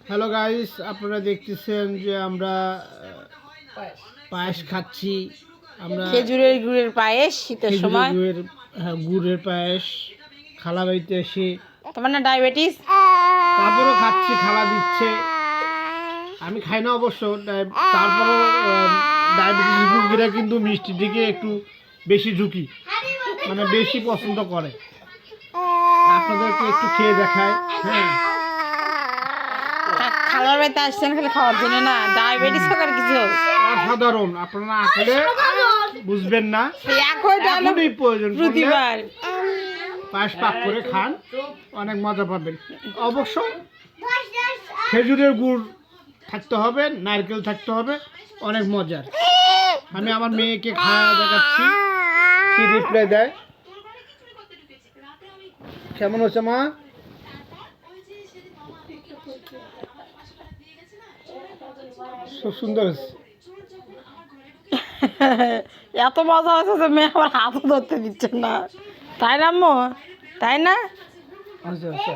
Hello guys, আপনারা দেখতেছেন যে আমরা পায়েস খাচ্ছি। আমরা খেজুরের গুড়ের পায়েস শীতের সময়। গুড়ের পায়েস খালা বাড়িতে এসে তোমার না ডায়াবেটিস? তারপরও খাচ্ছি, খালা দিচ্ছে। আমি খাই না অবশ্য, তারপরও ডায়াবেটিস রোগীরা কিন্তু মিষ্টির দিকে একটু বেশি ঝুঁকি, মানে বেশি পছন্দ করে। আপনাদেরকে একটু খেয়ে দেখায়। হ্যাঁ, খালার বাড়িতে আসছেন খালি খাওয়ার জন্য না, ডায়াবেটিস হোক আর কিছু হোক। অসাধারণ। আপনারা না খেলে বুঝবেন না। এখনই প্রয়োজন প্রতিবার পায়েস পাক করে খান, অনেক মজা পাবেন। অবশ্য খেজুরের গুড় থাকতে হবে, নারকেল থাকতে হবে, অনেক মজার। আমি আমার মেয়েকে খাওয়া দেখাচ্ছি, কি রিপ্লাই দেয়। কেমন হচ্ছে মা? খুব সুন্দর হচ্ছে। এত মজা হচ্ছে যে মেয়ে আমার হাতও ধরতে দিচ্ছে না, তাই না আম্মু? তাই না? আচ্ছা আচ্ছা।